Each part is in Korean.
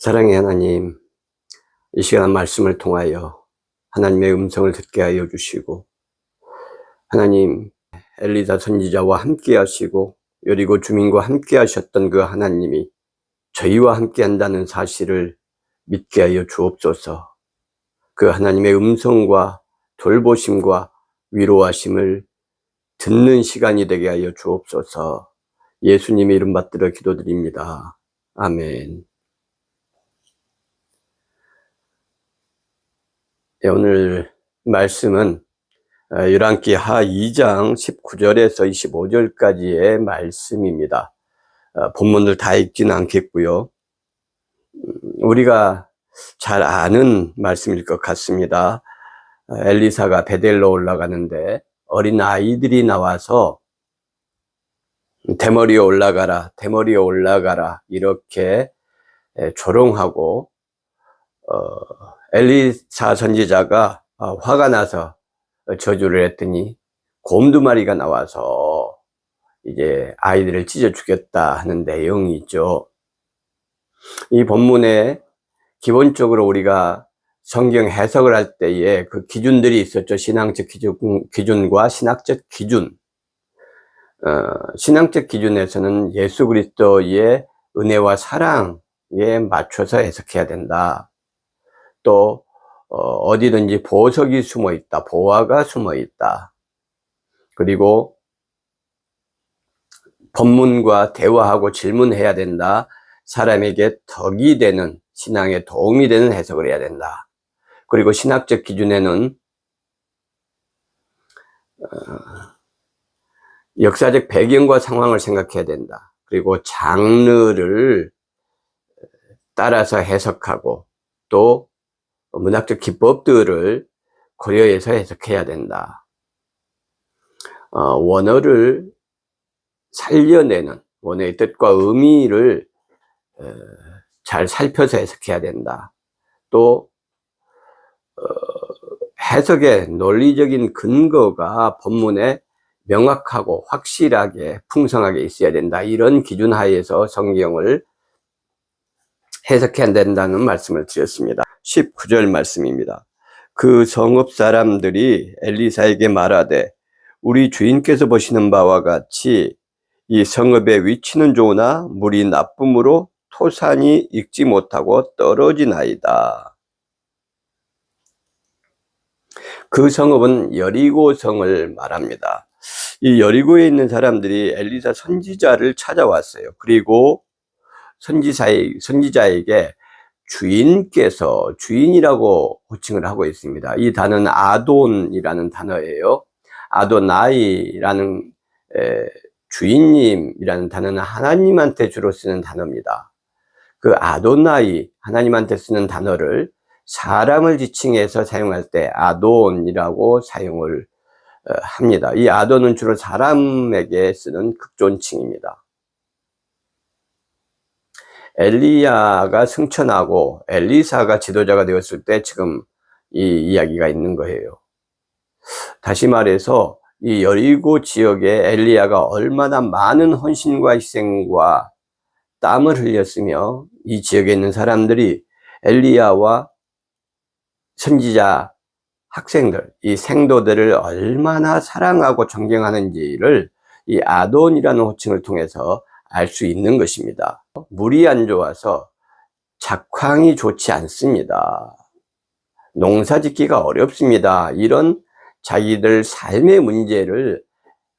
사랑의 하나님, 이 시간 말씀을 통하여 하나님의 음성을 듣게 하여 주시고, 하나님, 엘리사 선지자와 함께 하시고 여리고 주민과 함께 하셨던 그 하나님이 저희와 함께 한다는 사실을 믿게 하여 주옵소서. 그 하나님의 음성과 돌보심과 위로하심을 듣는 시간이 되게 하여 주옵소서. 예수님의 이름 받들어 기도드립니다. 아멘. 오늘 말씀은 열왕기하 2장 19절에서 25절까지의 말씀입니다. 본문을 다 읽지는 않겠고요. 우리가 잘 아는 말씀일 것 같습니다. 엘리사가 베델로 올라가는데 어린 아이들이 나와서 대머리에 올라가라, 대머리에 올라가라 이렇게 조롱하고 엘리사 선지자가 화가 나서 저주를 했더니 곰 2마리가 나와서 이제 아이들을 찢어 죽였다 하는 내용이죠. 이 본문에 기본적으로 우리가 성경 해석을 할 때에 그 기준들이 있었죠. 신앙적 기준과 신학적 기준. 신앙적 기준에서는 예수 그리스도의 은혜와 사랑에 맞춰서 해석해야 된다. 또 어디든지 보석이 숨어 있다, 보화가 숨어 있다. 그리고 본문과 대화하고 질문해야 된다. 사람에게 덕이 되는, 신앙에 도움이 되는 해석을 해야 된다. 그리고 신학적 기준에는 역사적 배경과 상황을 생각해야 된다. 그리고 장르를 따라서 해석하고 또 문학적 기법들을 고려해서 해석해야 된다. 원어를 살려내는, 원어의 뜻과 의미를 잘 살펴서 해석해야 된다. 또 해석의 논리적인 근거가 본문에 명확하고 확실하게 풍성하게 있어야 된다. 이런 기준 하에서 성경을 해석해야 된다는 말씀을 드렸습니다. 19절 말씀입니다. 그 성읍 사람들이 엘리사에게 말하되 우리 주인께서 보시는 바와 같이 이 성읍의 위치는 좋으나 물이 나쁨으로 토산이 익지 못하고 떨어지나이다. 그 성읍은 여리고 성을 말합니다. 이 여리고에 있는 사람들이 엘리사 선지자를 찾아왔어요. 그리고 선지자에게 주인께서, 주인이라고 호칭을 하고 있습니다. 이 단어는 아돈이라는 단어예요. 아도나이라는 주인님이라는 단어는 하나님한테 주로 쓰는 단어입니다. 그 아도나이, 하나님한테 쓰는 단어를 사람을 지칭해서 사용할 때 아돈이라고 사용을 합니다. 이 아돈은 주로 사람에게 쓰는 극존칭입니다. 엘리야가 승천하고 엘리사가 지도자가 되었을 때 지금 이 이야기가 있는 거예요. 다시 말해서 이 여리고 지역에 엘리야가 얼마나 많은 헌신과 희생과 땀을 흘렸으며 이 지역에 있는 사람들이 엘리야와 선지자 학생들, 이 생도들을 얼마나 사랑하고 존경하는지를 이 아돈이라는 호칭을 통해서 알 수 있는 것입니다. 물이 안 좋아서 작황이 좋지 않습니다. 농사 짓기가 어렵습니다. 이런 자기들 삶의 문제를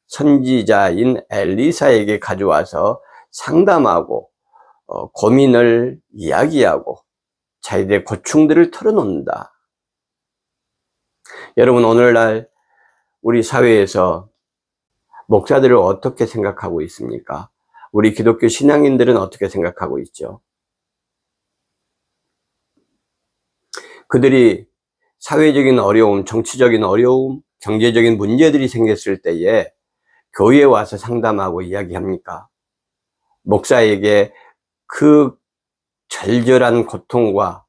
선지자인 엘리사에게 가져와서 상담하고 고민을 이야기하고 자기들의 고충들을 털어놓는다. 여러분, 오늘날 우리 사회에서 목사들을 어떻게 생각하고 있습니까? 우리 기독교 신앙인들은 어떻게 생각하고 있죠? 그들이 사회적인 어려움, 정치적인 어려움, 경제적인 문제들이 생겼을 때에 교회에 와서 상담하고 이야기합니까? 목사에게 그 절절한 고통과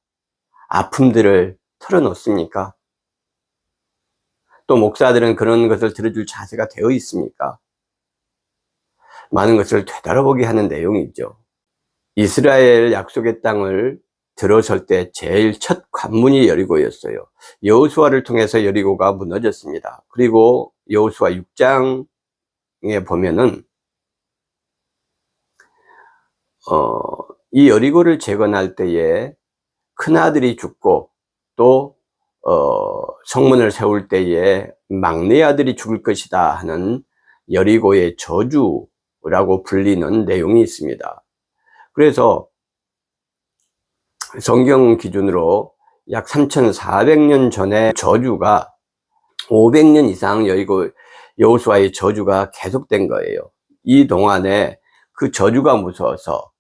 아픔들을 털어놓습니까? 또 목사들은 그런 것을 들어줄 자세가 되어 있습니까? 많은 것을 되돌아보게 하는 내용이죠. 이스라엘 약속의 땅을 들어설 때 제일 첫 관문이 여리고였어요. 여호수아를 통해서 여리고가 무너졌습니다. 그리고 여호수아 6장에 보면은 이 여리고를 재건할 때에 큰아들이 죽고 또 성문을 세울 때에 막내 아들이 죽을 것이다 하는 여리고의 저주라고 불리는 내용이 있습니다. 그래서 성경 기준으로 약 3400년 전에 저주가 500년 이상 여호수아의 저주가 계속된 거예요. 이 동안에 그 저주가 무서워서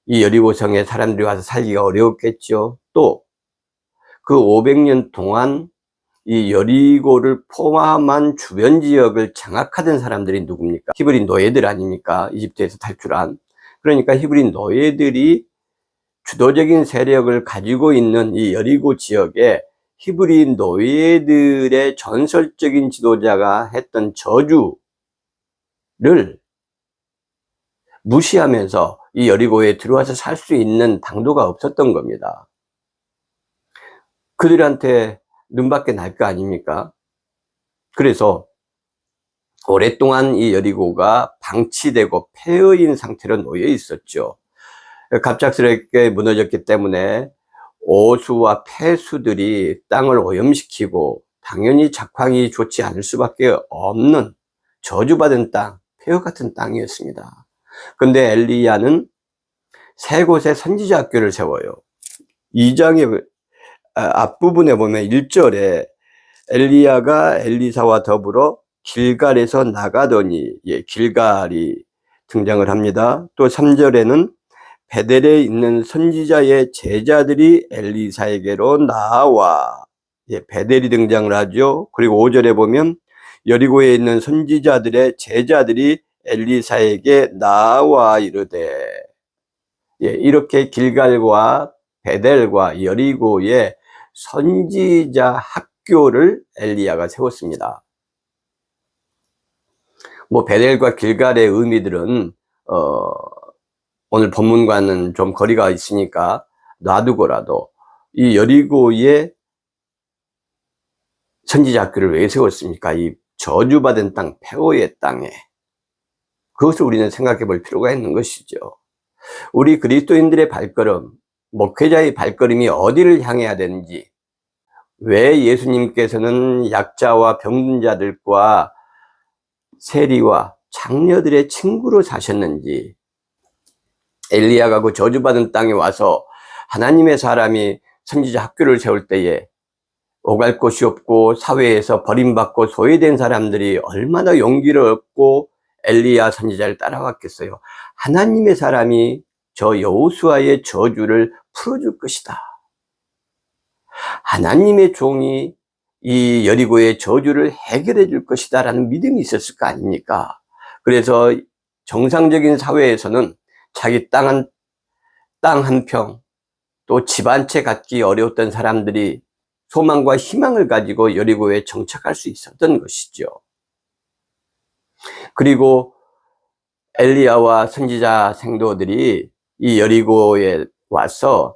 이 여리고성에 사람들이 와서 살기가 어려웠겠죠. 또 그 500년 동안 이 여리고를 포함한 주변 지역을 장악하던 사람들이 누굽니까? 히브리 노예들 아닙니까? 이집트에서 탈출한. 그러니까 히브리 노예들이 주도적인 세력을 가지고 있는 이 여리고 지역에 히브리 노예들의 전설적인 지도자가 했던 저주를 무시하면서 이 여리고에 들어와서 살 수 있는 방도가 없었던 겁니다. 그들한테 눈밖에 날 거 아닙니까? 그래서 오랫동안 이 여리고가 방치되고 폐허인 상태로 놓여 있었죠. 갑작스럽게 무너졌기 때문에 오수와 폐수들이 땅을 오염시키고 당연히 작황이 좋지 않을 수밖에 없는 저주받은 땅, 폐허 같은 땅이었습니다. 근데 엘리야는 세 곳에 선지자 학교를 세워요. 2장의 앞부분에 보면 1절에 엘리야가 엘리사와 더불어 길갈에서 나가더니, 길갈이 등장을 합니다. 또 3절에는 베델에 있는 선지자의 제자들이 엘리사에게로 나와, 베델이 등장을 하죠. 그리고 5절에 보면 여리고에 있는 선지자들의 제자들이 엘리사에게 나와 이르되, 이렇게 길갈과 베델과 여리고의 선지자 학교를 엘리야가 세웠습니다. 베델과 길갈의 의미들은 오늘 본문과는 좀 거리가 있으니까 놔두고라도 이 여리고의 선지자 학교를 왜 세웠습니까? 이 저주받은 땅, 폐허의 땅에. 그것을 우리는 생각해 볼 필요가 있는 것이죠. 우리 그리스도인들의 발걸음, 목회자의 발걸음이 어디를 향해야 되는지, 왜 예수님께서는 약자와 병든 자들과 세리와 장녀들의 친구로 사셨는지, 엘리야가 그 저주받은 땅에 와서 하나님의 사람이 선지자 학교를 세울 때에 오갈 곳이 없고 사회에서 버림받고 소외된 사람들이 얼마나 용기를 얻고 엘리야 선지자를 따라왔겠어요. 하나님의 사람이 저 여호수아의 저주를 풀어줄 것이다. 하나님의 종이 이 여리고의 저주를 해결해 줄 것이다 라는 믿음이 있었을 거 아닙니까? 그래서 정상적인 사회에서는 자기 땅 한 평, 또 집 한 채 갖기 어려웠던 사람들이 소망과 희망을 가지고 여리고에 정착할 수 있었던 것이죠. 그리고 엘리야와 선지자 생도들이 이 여리고에 와서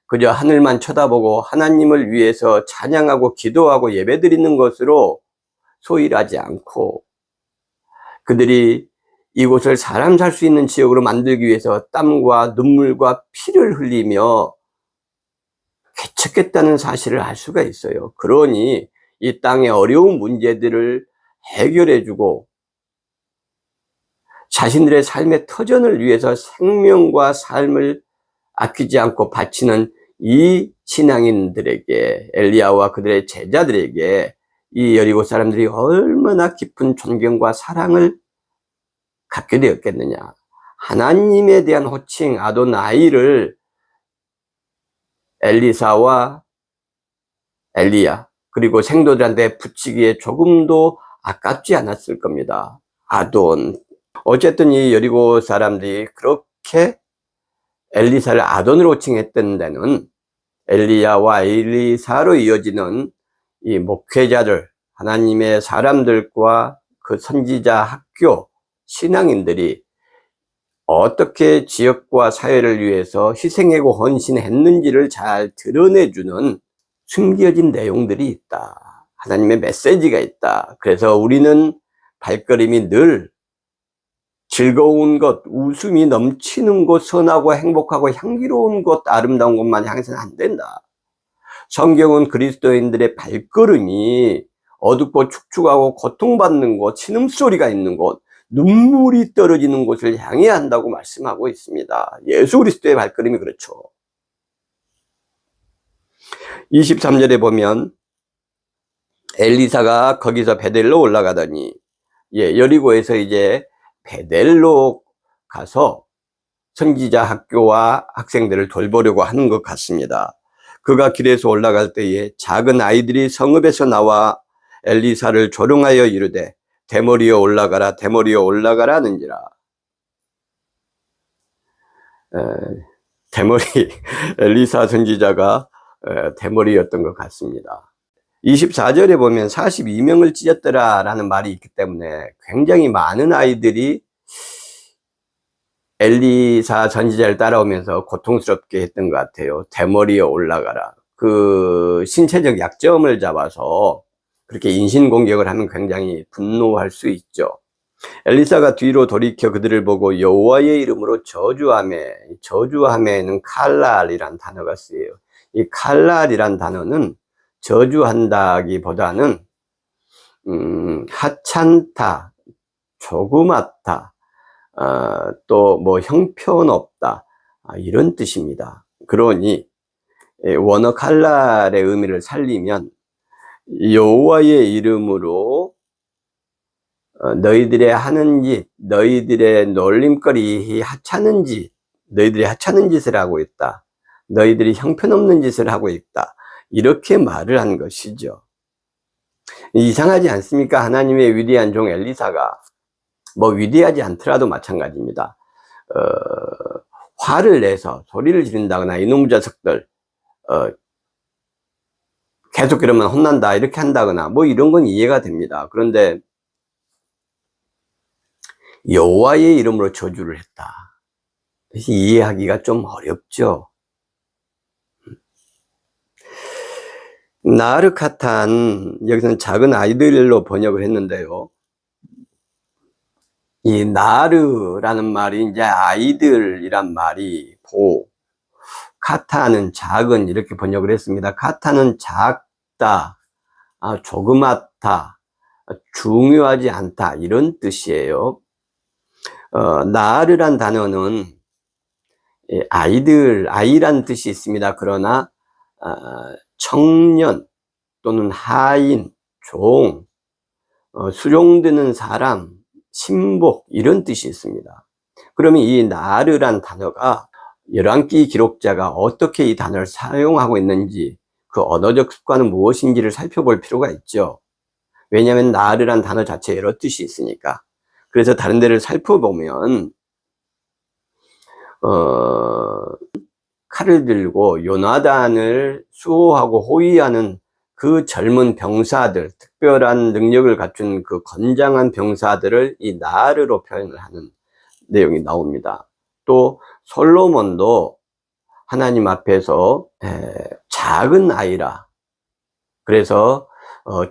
그저 하늘만 쳐다보고 하나님을 위해서 찬양하고 기도하고 예배드리는 것으로 소일하지 않고, 그들이 이곳을 사람 살 수 있는 지역으로 만들기 위해서 땀과 눈물과 피를 흘리며 개척했다는 사실을 알 수가 있어요. 그러니 이 땅의 어려운 문제들을 해결해주고 자신들의 삶의 터전을 위해서 생명과 삶을 아끼지 않고 바치는 이 신앙인들에게, 엘리야와 그들의 제자들에게 이 여리고 사람들이 얼마나 깊은 존경과 사랑을 갖게 되었겠느냐. 하나님에 대한 호칭 아도나이를 엘리사와 엘리야 그리고 생도들한테 붙이기에 조금도 아깝지 않았을 겁니다. 아돈. 어쨌든 이 여리고 사람들이 그렇게 엘리사를 아돈으로 호칭했던 데는 엘리야와 엘리사로 이어지는 이 목회자들, 하나님의 사람들과 그 선지자 학교 신앙인들이 어떻게 지역과 사회를 위해서 희생하고 헌신했는지를 잘 드러내주는 숨겨진 내용들이 있다. 하나님의 메시지가 있다. 그래서 우리는 발걸음이 늘 즐거운 것, 웃음이 넘치는 곳, 선하고 행복하고 향기로운 곳, 아름다운 곳만 향해서는 안 된다. 성경은 그리스도인들의 발걸음이 어둡고 축축하고 고통받는 곳, 신음소리가 있는 곳, 눈물이 떨어지는 곳을 향해야 한다고 말씀하고 있습니다. 예수 그리스도의 발걸음이 그렇죠. 23절에 보면 엘리사가 거기서 베델로 올라가더니, 여리고에서 이제 베델로 가서 선지자 학교와 학생들을 돌보려고 하는 것 같습니다. 그가 길에서 올라갈 때에 작은 아이들이 성읍에서 나와 엘리사를 조롱하여 이르되 대머리여 올라가라, 대머리여 올라가라 하는지라. 대머리, 엘리사 선지자가 대머리였던 것 같습니다. 24절에 보면 42명을 찢었더라 라는 말이 있기 때문에 굉장히 많은 아이들이 엘리사 선지자를 따라오면서 고통스럽게 했던 것 같아요. 대머리에 올라가라. 그 신체적 약점을 잡아서 그렇게 인신공격을 하면 굉장히 분노할 수 있죠. 엘리사가 뒤로 돌이켜 그들을 보고 여호와의 이름으로 저주하매, 저주하매는 칼날이란 단어가 쓰여요. 이 칼날이란 단어는 저주한다기보다는 하찮다, 조그맣다, 또 뭐 형편없다, 이런 뜻입니다. 그러니 원어 칼날의 의미를 살리면 여호와의 이름으로 너희들의 하는 짓, 너희들의 놀림거리 하찮은 짓, 너희들이 하찮은 짓을 하고 있다, 너희들이 형편없는 짓을 하고 있다, 이렇게 말을 한 것이죠. 이상하지 않습니까? 하나님의 위대한 종 엘리사가, 뭐 위대하지 않더라도 마찬가지입니다. 화를 내서 소리를 지른다거나 이놈의 자석들 계속 그러면 혼난다 이렇게 한다거나 뭐 이런 건 이해가 됩니다. 그런데 여호와의 이름으로 저주를 했다. 그래서 이해하기가 좀 어렵죠. 나르카탄, 여기서는 작은 아이들로 번역을 했는데요. 이 나르라는 말이 이제 아이들이란 말이고, 카타는 작은 이렇게 번역을 했습니다. 카타는 작다, 조그맣다, 중요하지 않다 이런 뜻이에요. 나르란 단어는 아이들, 아이란 뜻이 있습니다. 그러나 청년 또는 하인, 종, 수종드는 사람, 신복 이런 뜻이 있습니다. 그러면 이 나르란 단어가 열왕기 기록자가 어떻게 이 단어를 사용하고 있는지, 그 언어적 습관은 무엇인지를 살펴볼 필요가 있죠. 왜냐하면 나르란 단어 자체에 여러 뜻이 있으니까. 그래서 다른 데를 살펴보면 칼을 들고 요나단을 수호하고 호위하는 그 젊은 병사들, 특별한 능력을 갖춘 그 건장한 병사들을 이 나르로 표현을 하는 내용이 나옵니다. 또 솔로몬도 하나님 앞에서 작은 아이라, 그래서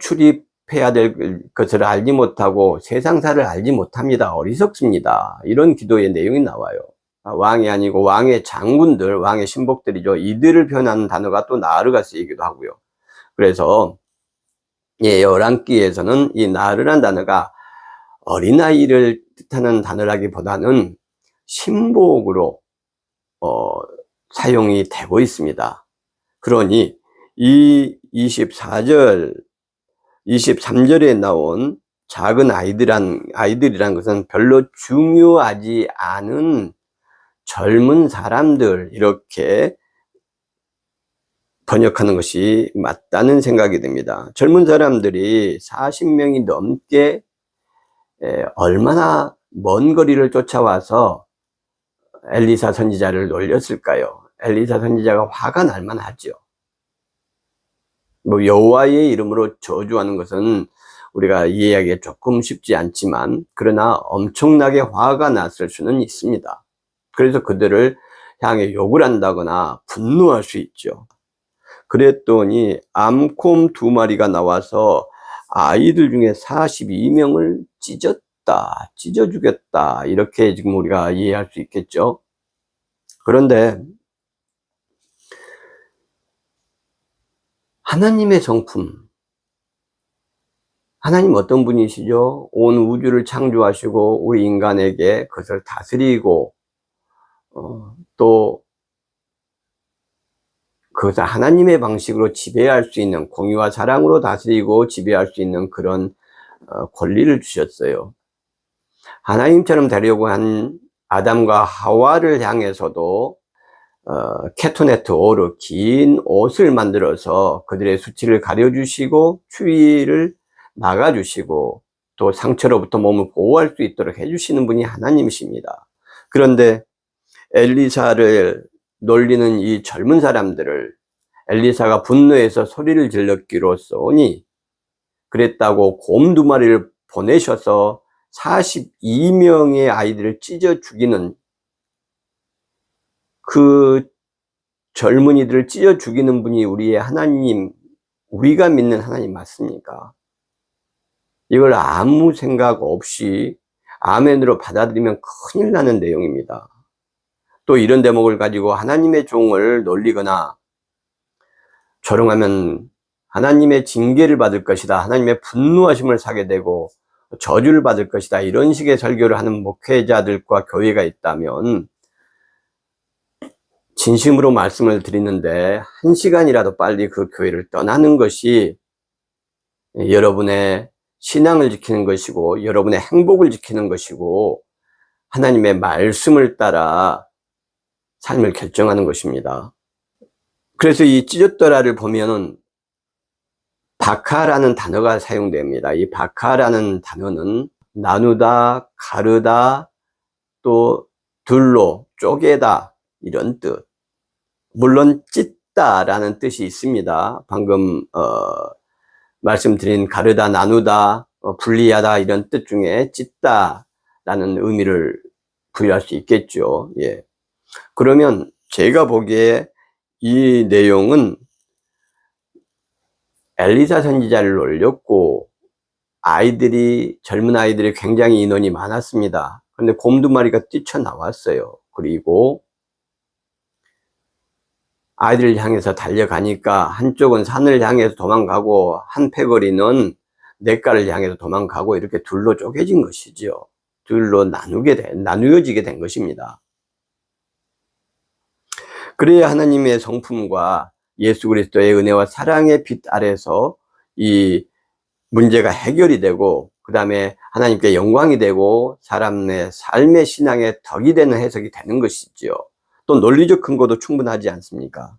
출입해야 될 것을 알지 못하고 세상사를 알지 못합니다, 어리석습니다, 이런 기도의 내용이 나와요. 왕이 아니고 왕의 장군들, 왕의 신복들이죠. 이들을 표현하는 단어가 또 나르가 쓰이기도 하고요. 그래서 열왕기에서는 이 나르란 단어가 어린아이를 뜻하는 단어라기보다는 신복으로 사용이 되고 있습니다. 그러니 이 24절, 23절에 나온 작은 아이들이란 것은 별로 중요하지 않은 젊은 사람들, 이렇게 번역하는 것이 맞다는 생각이 듭니다. 젊은 사람들이 40명이 넘게 얼마나 먼 거리를 쫓아와서 엘리사 선지자를 놀렸을까요? 엘리사 선지자가 화가 날 만하죠. 뭐 여호와의 이름으로 저주하는 것은 우리가 이해하기가 조금 쉽지 않지만, 그러나 엄청나게 화가 났을 수는 있습니다. 그래서 그들을 향해 욕을 한다거나 분노할 수 있죠. 그랬더니 암곰 2마리가 나와서 아이들 중에 42명을 찢어 죽였다. 이렇게 지금 우리가 이해할 수 있겠죠. 그런데 하나님의 성품, 하나님 어떤 분이시죠? 온 우주를 창조하시고 우리 인간에게 그것을 다스리고 또 그것을 하나님의 방식으로 지배할 수 있는, 공의와 사랑으로 다스리고 지배할 수 있는 그런 권리를 주셨어요. 하나님처럼 되려고 한 아담과 하와를 향해서도 캐토네트 오르, 긴 옷을 만들어서 그들의 수치를 가려주시고 추위를 막아주시고 또 상처로부터 몸을 보호할 수 있도록 해주시는 분이 하나님이십니다. 그런데 엘리사를 놀리는 이 젊은 사람들을 엘리사가 분노해서 소리를 질렀기로써니 그랬다고 곰 2마리를 보내셔서 42명의 아이들을 찢어 죽이는, 그 젊은이들을 찢어 죽이는 분이 우리의 하나님, 우리가 믿는 하나님 맞습니까? 이걸 아무 생각 없이 아멘으로 받아들이면 큰일 나는 내용입니다. 또 이런 대목을 가지고 하나님의 종을 놀리거나 조롱하면 하나님의 징계를 받을 것이다, 하나님의 분노하심을 사게 되고 저주를 받을 것이다, 이런 식의 설교를 하는 목회자들과 교회가 있다면 진심으로 말씀을 드리는데 1시간이라도 빨리 그 교회를 떠나는 것이 여러분의 신앙을 지키는 것이고 여러분의 행복을 지키는 것이고 하나님의 말씀을 따라 삶을 결정하는 것입니다. 그래서 이 찢었더라를 보면은 바카라는 단어가 사용됩니다. 이 바카라는 단어는 나누다, 가르다, 또 둘로 쪼개다, 이런 뜻. 물론 찢다라는 뜻이 있습니다. 방금 말씀드린 가르다, 나누다, 분리하다, 이런 뜻 중에 찢다라는 의미를 부여할 수 있겠죠. 예. 그러면 제가 보기에 이 내용은 엘리사 선지자를 놀렸고 젊은 아이들이 굉장히 인원이 많았습니다. 그런데 곰 2마리가 뛰쳐나왔어요. 그리고 아이들을 향해서 달려가니까 한쪽은 산을 향해서 도망가고 한 패거리는 냇가를 향해서 도망가고 이렇게 둘로 쪼개진 것이죠. 둘로 나누어지게 된 것입니다. 그래야 하나님의 성품과 예수 그리스도의 은혜와 사랑의 빛 아래서 이 문제가 해결이 되고 그 다음에 하나님께 영광이 되고 사람의 삶의 신앙의 덕이 되는 해석이 되는 것이지요. 또 논리적 근거도 충분하지 않습니까?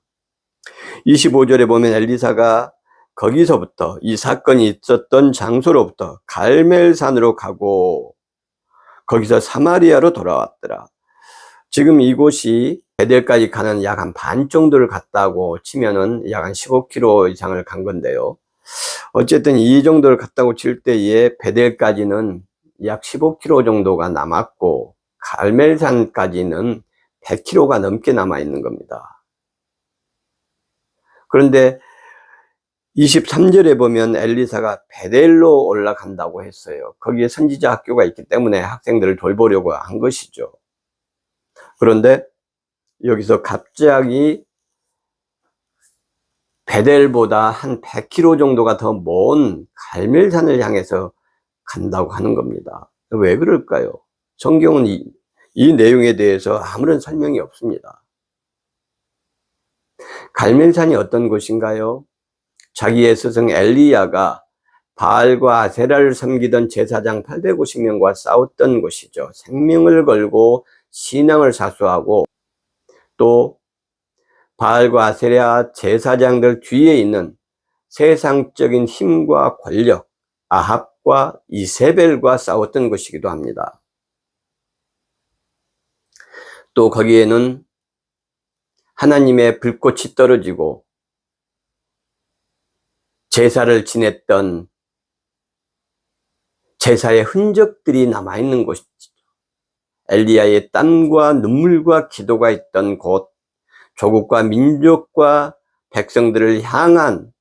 25절에 보면 엘리사가 거기서부터, 이 사건이 있었던 장소로부터 갈멜산으로 가고 거기서 사마리아로 돌아왔더라. 지금 이곳이 베델까지 가는 약 한 반 정도를 갔다고 치면은 약 한 15km 이상을 간 건데요. 어쨌든 이 정도를 갔다고 칠 때에 베델까지는 약 15km 정도가 남았고 갈멜산까지는 100km가 넘게 남아 있는 겁니다. 그런데 23절에 보면 엘리사가 베델로 올라간다고 했어요. 거기에 선지자 학교가 있기 때문에 학생들을 돌보려고 한 것이죠. 그런데 여기서 갑자기 베델보다 한 100km 정도가 더 먼 갈멜산을 향해서 간다고 하는 겁니다. 왜 그럴까요? 성경은 이 내용에 대해서 아무런 설명이 없습니다. 갈멜산이 어떤 곳인가요? 자기의 스승 엘리야가 바알과 아세라를 섬기던 제사장 850명과 싸웠던 곳이죠. 생명을 걸고 신앙을 사수하고 또 바알과 아세라 제사장들 뒤에 있는 세상적인 힘과 권력, 아합과 이세벨과 싸웠던 곳이기도 합니다. 또 거기에는 하나님의 불꽃이 떨어지고 제사를 지냈던 제사의 흔적들이 남아있는 곳이죠. 엘리야의 땀과 눈물과 기도가 있던 곳, 조국과 민족과 백성들을 향한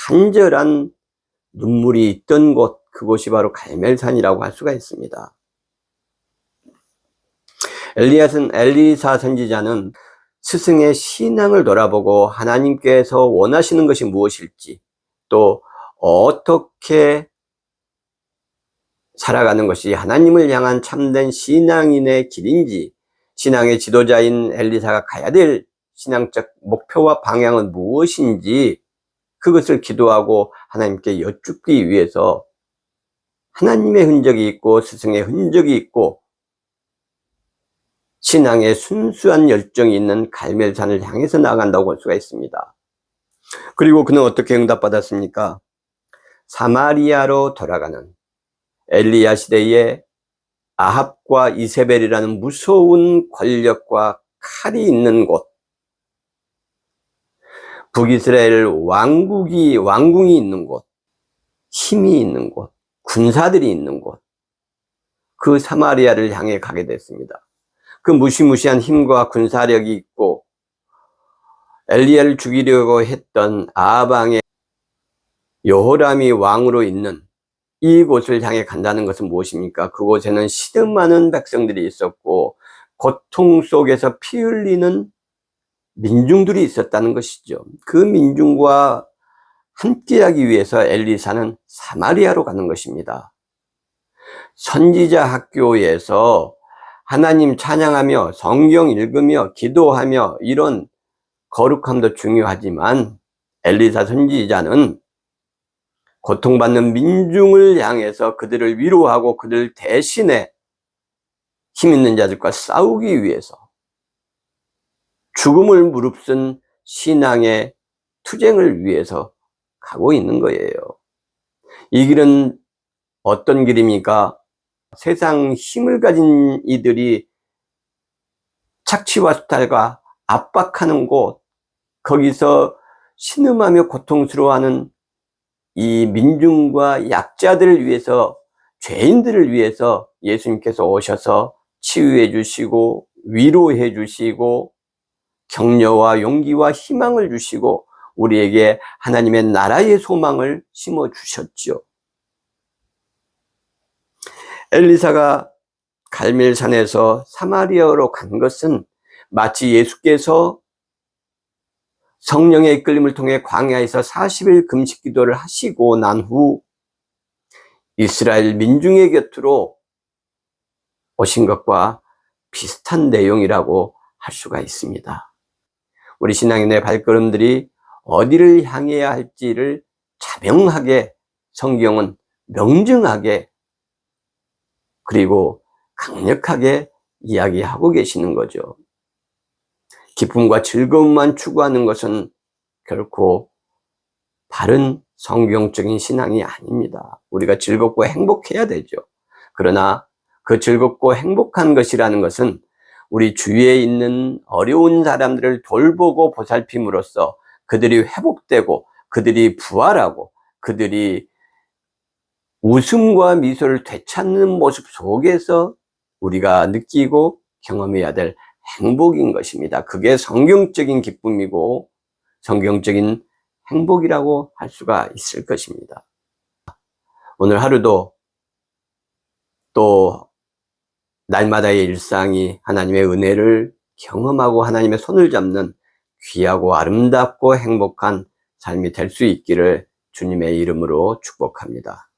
간절한 눈물이 있던 곳, 그곳이 바로 갈멜산이라고 할 수가 있습니다. 엘리사 선지자는 스승의 신앙을 돌아보고 하나님께서 원하시는 것이 무엇일지, 또 어떻게 살아가는 것이 하나님을 향한 참된 신앙인의 길인지, 신앙의 지도자인 엘리사가 가야 될 신앙적 목표와 방향은 무엇인지, 그것을 기도하고 하나님께 여쭙기 위해서 하나님의 흔적이 있고 스승의 흔적이 있고 신앙의 순수한 열정이 있는 갈멜산을 향해서 나아간다고 볼 수가 있습니다. 그리고 그는 어떻게 응답받았습니까? 사마리아로 돌아가는 엘리야 시대에 아합과 이세벨이라는 무서운 권력과 칼이 있는 곳, 북이스라엘 왕궁이 있는 곳, 힘이 있는 곳, 군사들이 있는 곳, 그 사마리아를 향해 가게 됐습니다. 그 무시무시한 힘과 군사력이 있고 엘리야를 죽이려고 했던 아합 왕의 여호람이 왕으로 있는 이곳을 향해 간다는 것은 무엇입니까? 그곳에는 시름많은 백성들이 있었고 고통 속에서 피 흘리는 민중들이 있었다는 것이죠. 그 민중과 함께하기 위해서 엘리사는 사마리아로 가는 것입니다. 선지자 학교에서 하나님 찬양하며 성경 읽으며 기도하며 이런 거룩함도 중요하지만 엘리사 선지자는 고통받는 민중을 향해서 그들을 위로하고 그들 대신에 힘 있는 자들과 싸우기 위해서 죽음을 무릅쓴 신앙의 투쟁을 위해서 가고 있는 거예요. 이 길은 어떤 길입니까? 세상 힘을 가진 이들이 착취와 수탈과 압박하는 곳, 거기서 신음하며 고통스러워하는 이 민중과 약자들을 위해서, 죄인들을 위해서 예수님께서 오셔서 치유해 주시고 위로해 주시고 격려와 용기와 희망을 주시고 우리에게 하나님의 나라의 소망을 심어 주셨죠. 엘리사가 갈멜산에서 사마리아로 간 것은 마치 예수께서 성령의 이끌림을 통해 광야에서 40일 금식 기도를 하시고 난 후 이스라엘 민중의 곁으로 오신 것과 비슷한 내용이라고 할 수가 있습니다. 우리 신앙인의 발걸음들이 어디를 향해야 할지를 자명하게 성경은 명증하게 그리고 강력하게 이야기하고 계시는 거죠. 기쁨과 즐거움만 추구하는 것은 결코 바른 성경적인 신앙이 아닙니다. 우리가 즐겁고 행복해야 되죠. 그러나 그 즐겁고 행복한 것이라는 것은 우리 주위에 있는 어려운 사람들을 돌보고 보살핌으로써 그들이 회복되고 그들이 부활하고 그들이 웃음과 미소를 되찾는 모습 속에서 우리가 느끼고 경험해야 될 행복인 것입니다. 그게 성경적인 기쁨이고 성경적인 행복이라고 할 수가 있을 것입니다. 오늘 하루도 또 날마다의 일상이 하나님의 은혜를 경험하고 하나님의 손을 잡는 귀하고 아름답고 행복한 삶이 될 수 있기를 주님의 이름으로 축복합니다.